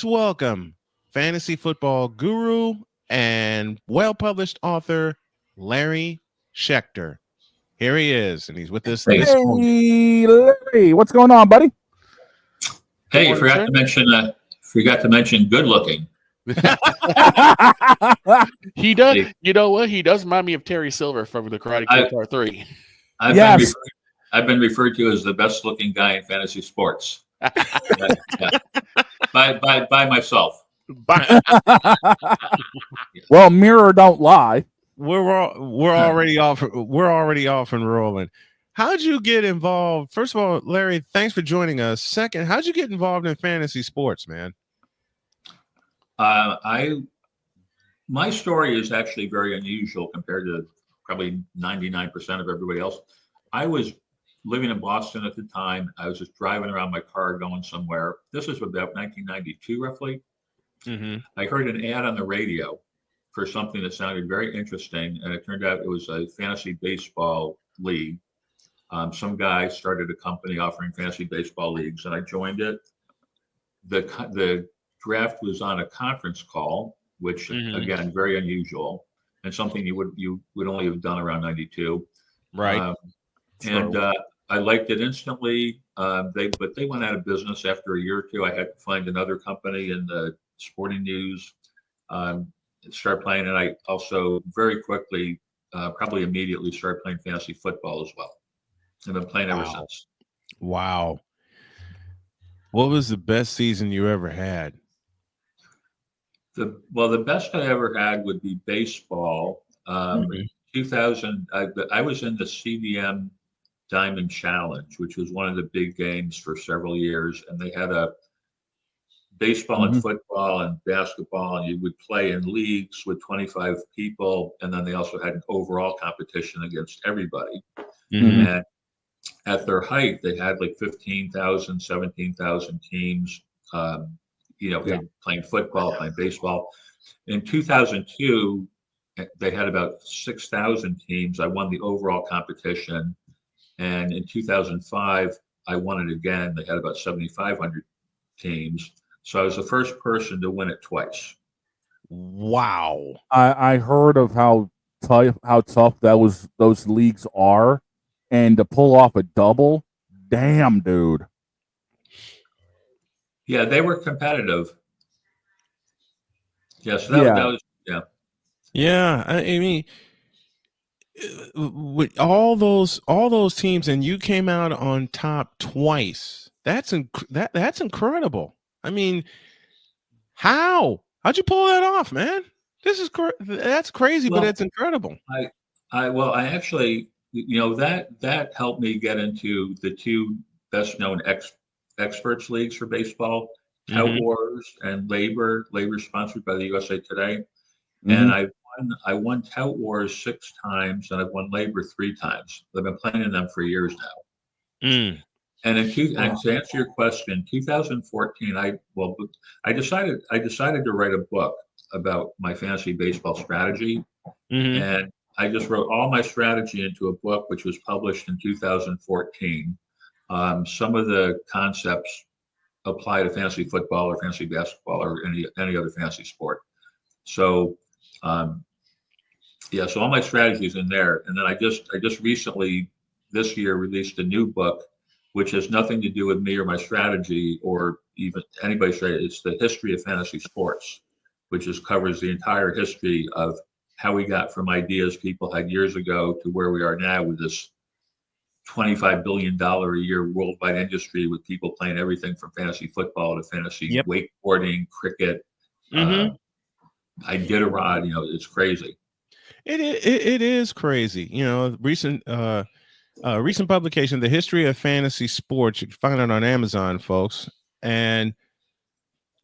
Welcome, fantasy football guru and well published author Larry Schechter. Here he is, and he's with us Hey, this morning. Hey, Larry, what's going on, buddy? hey, Morning, sir. forgot to mention good looking. He does. Hey, You know what? He does remind me of Terry Silver from the Karate I- Kid Part 3. Yes. I've been referred to as the best looking guy in fantasy sports. Yeah. By myself. Well, mirror don't lie. We're already off. We're already off and rolling. How'd you get involved? First of all, Larry, thanks for joining us. Second, how'd you get involved in fantasy sports, man? My story is actually very unusual compared to probably 99% of everybody else. I was living in Boston at the time. I was just driving around my car going somewhere. This was about 1992, roughly. Mm-hmm. I heard an ad on the radio for something that sounded very interesting, and it turned out it was a fantasy baseball league. Some guy started a company offering fantasy baseball leagues, and I joined it. The draft was on a conference call, which again, very unusual, and something you would only have done around 92. Right. I liked it instantly. But they went out of business after a year or two. I had to find another company in the sporting news, start playing, and I also very quickly, probably immediately, started playing fantasy football as well. I've been playing ever since. Wow. What was the best season you ever had? The best I ever had would be baseball. 2000, I was in the CDM Diamond Challenge, which was one of the big games for several years, and they had a baseball and football and basketball, and you would play in leagues with 25 people, and then they also had an overall competition against everybody. And at their height, they had like 15,000, 17,000 teams, playing football, playing baseball. In 2002, they had about 6,000 teams. I won the overall competition. And in 2005, I won it again. They had about 7,500 teams. So I was the first person to win it twice. Wow. I heard of how tough those leagues are, and to pull off a double, damn, dude. Yeah, they were competitive. Yeah, so that was. Yeah, I mean, with all those teams, and you came out on top twice. That's incredible. I mean, how'd you pull that off, man? That's crazy, but it's incredible. I actually, that helped me get into the two best known experts leagues for baseball, Tout Wars and Labor sponsored by the USA Today. And I won Tout Wars 6 times, and I've won Labor 3 times. I've been playing in them for years now. And to answer your question, 2014, I decided to write a book about my fantasy baseball strategy, and I just wrote all my strategy into a book, which was published in 2014. Some of the concepts apply to fantasy football or fantasy basketball or any other fantasy sport. So, so all my strategies in there, and then I just recently this year released a new book, which has nothing to do with me or my strategy or even anybody's strategy. It's the history of fantasy sports, which covers the entire history of how we got from ideas people had years ago to where we are now with this $25 billion a year worldwide industry with people playing everything from fantasy football to fantasy wakeboarding, cricket, Iditarod. It's crazy. It is crazy. Recent publication, The History of Fantasy Sports. You can find it on Amazon, folks. And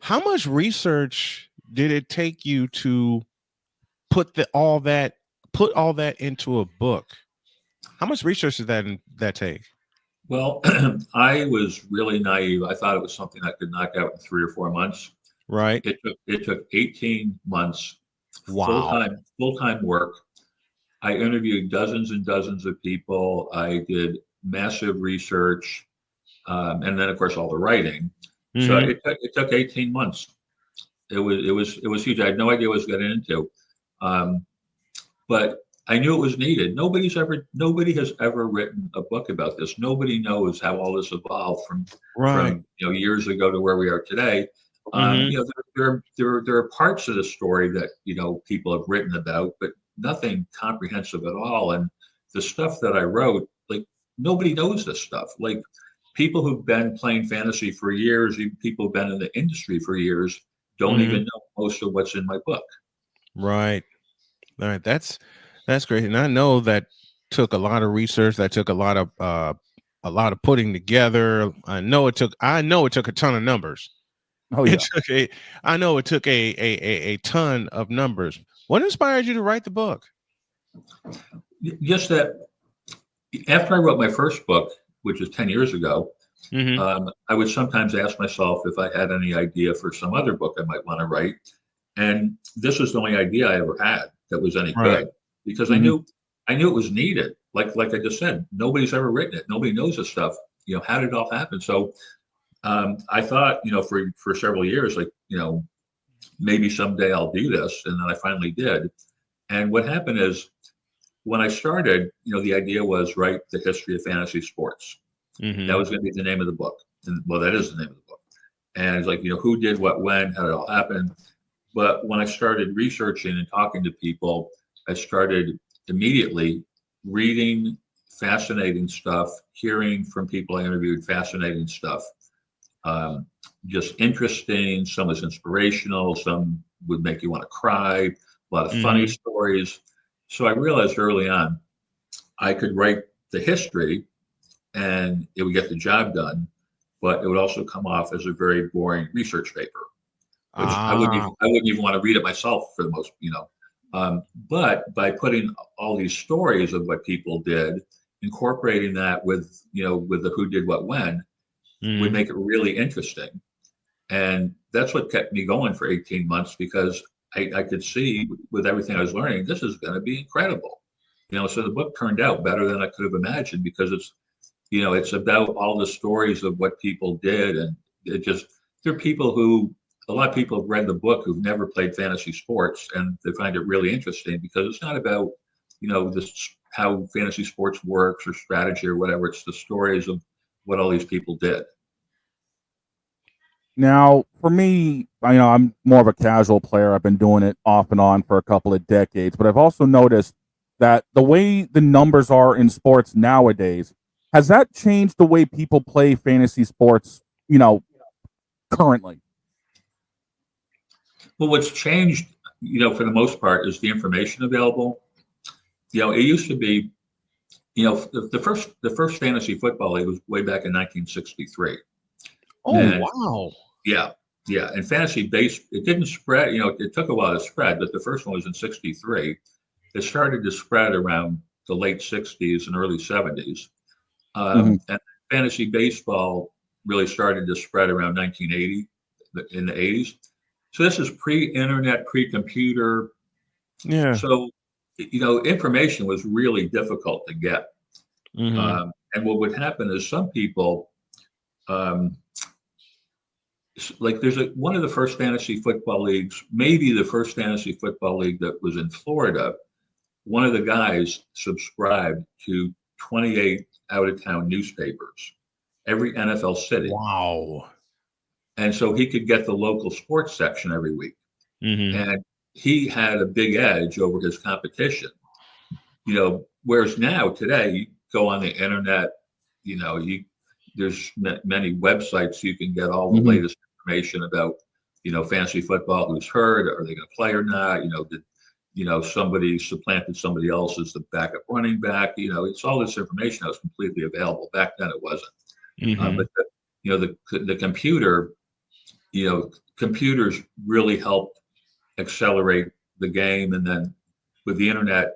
how much research did it take you to put all that into a book? How much research did that take? Well, I was really naive. I thought it was something I could knock out in 3 or 4 months. Right. It took 18 months. Wow. Full-time work. I interviewed dozens and dozens of people. I did massive research, and then of course all the writing. So it took 18 months. It was huge. I had no idea what I was getting into, but I knew it was needed. Nobody has ever written a book about this. Nobody knows how all this evolved Right. from years ago to where we are today. Mhm. There are parts of the story that people have written about, but nothing comprehensive at all. And the stuff that I wrote, like nobody knows this stuff. Like people who've been playing fantasy for years, even people who've been in the industry for years, don't Mhm. even know most of what's in my book. Right. All right. That's great. And I know that took a lot of research. That took a lot of putting together. I know it took a ton of numbers. Oh yeah. I know it took a ton of numbers. What inspired you to write the book? Just that after I wrote my first book, which was 10 years ago, Mm-hmm. I would sometimes ask myself if I had any idea for some other book I might want to write. And this was the only idea I ever had that was any Right. good because Mhm. I knew it was needed. Like I just said, nobody's ever written it. Nobody knows this stuff. How did it all happen? So I thought, for several years, like, maybe someday I'll do this. And then I finally did. And what happened is when I started, the idea was write the history of fantasy sports. That Mm-hmm. was going to be the name of the book. And well, that is the name of the book. And it's like, who did what, when, how did it all happen? But when I started researching and talking to people, I started immediately reading fascinating stuff, hearing from people I interviewed fascinating stuff. Just interesting. Some was inspirational. Some would make you want to cry. A lot of funny Mm-hmm. stories. So I realized early on I could write the history and it would get the job done, but it would also come off as a very boring research paper, which Ah. I wouldn't even want to read it myself for the most. But by putting all these stories of what people did, incorporating that with the who did what when, would Mm-hmm. make it really interesting. And that's what kept me going for 18 months because I could see with everything I was learning, this is going to be incredible. So the book turned out better than I could have imagined because it's about all the stories of what people did. And there are a lot of people have read the book who've never played fantasy sports and they find it really interesting because it's not about, this, how fantasy sports works or strategy or whatever. It's the stories of what all these people did. Now, for me, I'm more of a casual player. I've been doing it off and on for a couple of decades, but I've also noticed that the way the numbers are in sports nowadays, has that changed the way people play fantasy sports, currently? Well, what's changed, for the most part, is the information available. It used to be, the first fantasy football league was way back in 1963, Oh, and wow. yeah, yeah, and fantasy base it didn't spread. It took a while to spread, but the first one was in '63. It started to spread around the late '60s and early '70s, Hmm. and fantasy baseball really started to spread around 1980 in the '80s. So this is pre-internet, pre-computer. Yeah. So, information was really difficult to get. Mm-hmm. And what would happen is some people, um, like there's one of the first fantasy football leagues, maybe the first fantasy football league that was in Florida. One of the guys subscribed to 28 out of town newspapers, every NFL city. Wow. And so he could get the local sports section every week. Mm-hmm. And he had a big edge over his competition. Whereas now today you go on the internet, there's many websites you can get all the Hmm. latest information about, fantasy football, who's hurt, are they going to play or not? Did somebody supplanted somebody else as the backup running back? It's all this information that was completely available. Back then it wasn't. Mm-hmm. But the computer, computers really helped accelerate the game, and then with the internet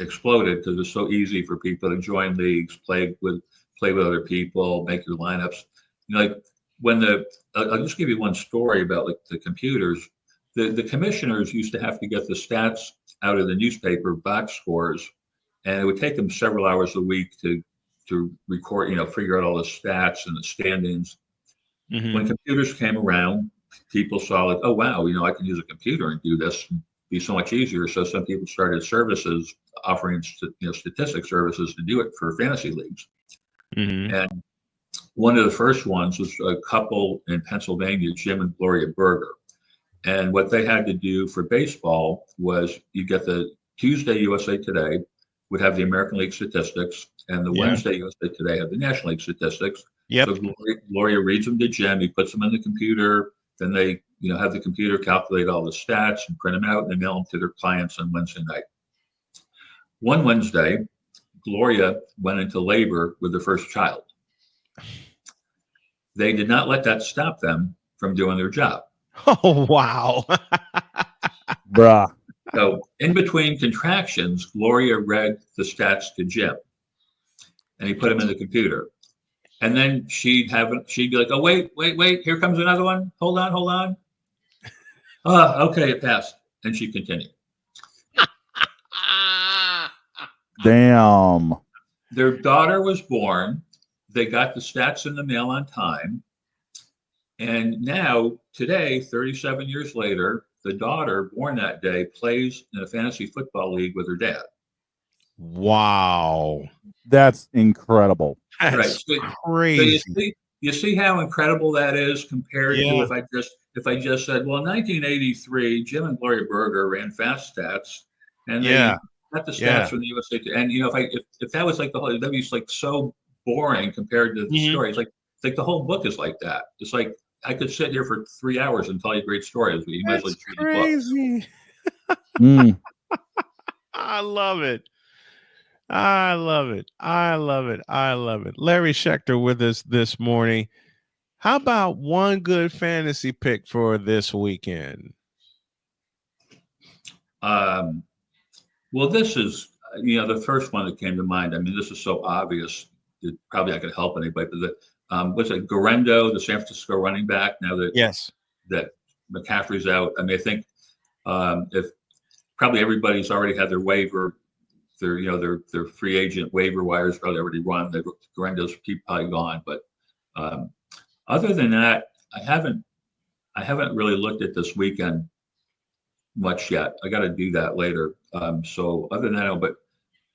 exploded because it's so easy for people to join leagues, play with other people, make your lineups. Like when I'll just give you one story about like the computers. The commissioners used to have to get the stats out of the newspaper box scores, and it would take them several hours a week to record, figure out all the stats and the standings. Mm-hmm. When computers came around, people saw like, oh wow, I can use a computer and do this, and be so much easier. So some people started services offering statistic services to do it for fantasy leagues. Mm-hmm. And one of the first ones was a couple in Pennsylvania, Jim and Gloria Berger. And what they had to do for baseball was you get the Tuesday USA Today would have the American League statistics, and the Wednesday USA Today have the National League statistics. Yep. So Gloria reads them to Jim. He puts them in the computer. Then they, have the computer calculate all the stats and print them out, and they mail them to their clients on Wednesday night. One Wednesday, Gloria went into labor with their first child. They did not let that stop them from doing their job. Oh, wow. Bruh. So in between contractions, Gloria read the stats to Jim, and he put them in the computer. And then she'd be like, oh, wait, here comes another one. Hold on. Okay, it passed. And she continued. Damn. Their daughter was born. They got the stats in the mail on time. And now, today, 37 years later, the daughter born that day plays in a fantasy football league with her dad. Wow. That's incredible. That's right. crazy. So you see how incredible that is compared to if I just said, well, in 1983, Jim and Gloria Berger ran fast stats, and they got the stats from the USA. And if that was like the whole, that'd be like so boring compared to the story. It's like the whole book is like that. It's like I could sit here for 3 hours and tell you great stories, but you might as well read crazy. I love it. I love it. Larry Schechter with us this morning. How about one good fantasy pick for this weekend? Well, this is, the first one that came to mind. I mean, this is so obvious that probably I could help anybody. But what's it, Garendo, the San Francisco running back, now that McCaffrey's out. I mean, I think if probably everybody's already had their waiver, their free agent waiver wires probably already run. Garendo's probably gone. But other than that, I haven't really looked at this weekend much yet. I got to do that later. So other than that, but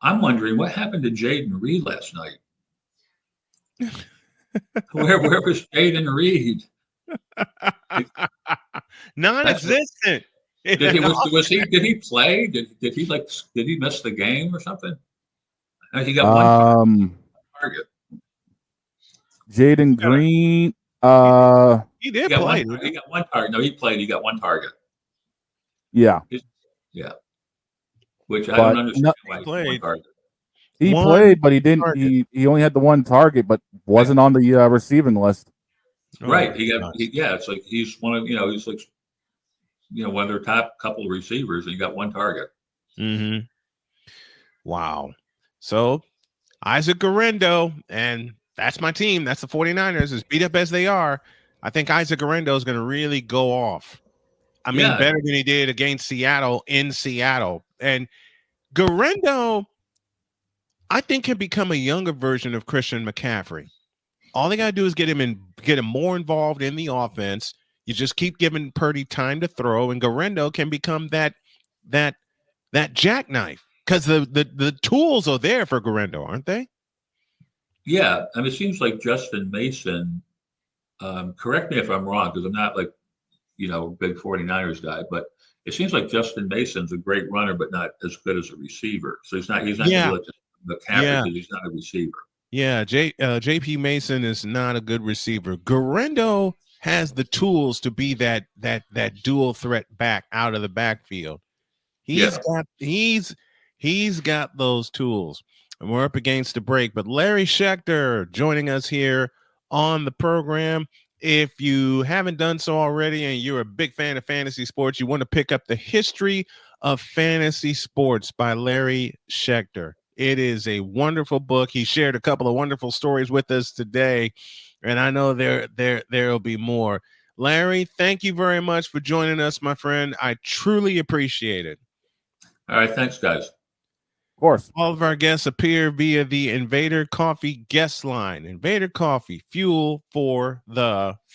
I'm wondering what happened to Jaden Reed last night. Where was Jaden Reed? Non-existent. Did he play? Did he miss the game or something? He got one target. Jaden Green. He did play. He got one target. No, he played. He got one target. Yeah. Yeah. Which I don't understand why he played. He played, but he didn't. He only had the one target, but wasn't on the receiving list. Right. It's like he's one of he's like one of their top couple of receivers, and he got one target. Mm-hmm. Wow. So Isaac Garendo, and that's my team. That's the 49ers. As beat up as they are, I think Isaac Garendo is going to really go off. I mean, better than he did against Seattle in Seattle. And Garendo, I think, can become a younger version of Christian McCaffrey. All they got to do is get him more involved in the offense. You just keep giving Purdy time to throw, and Garendo can become that jackknife, because the tools are there for Garendo, aren't they? Yeah, I mean, it seems like Justin Mason. Correct me if I'm wrong, because I'm not like big 49ers guy, but it seems like Justin Mason's a great runner, but not as good as a receiver. So he's not going to be like McCaffrey because he's not a receiver. Yeah, JP Mason is not a good receiver. Garendo has the tools to be that dual threat back out of the backfield. He's got those tools. And we're up against the break, but Larry Schechter joining us here on the program. If you haven't done so already and you're a big fan of fantasy sports, you want to pick up The History of Fantasy Sports by Larry Schechter. It is a wonderful book. He shared a couple of wonderful stories with us today, and I know there'll be more. Larry, thank you very much for joining us, my friend. I truly appreciate it. All right, thanks, guys. Of course. All of our guests appear via the Invader Coffee guest line. Invader Coffee, fuel for the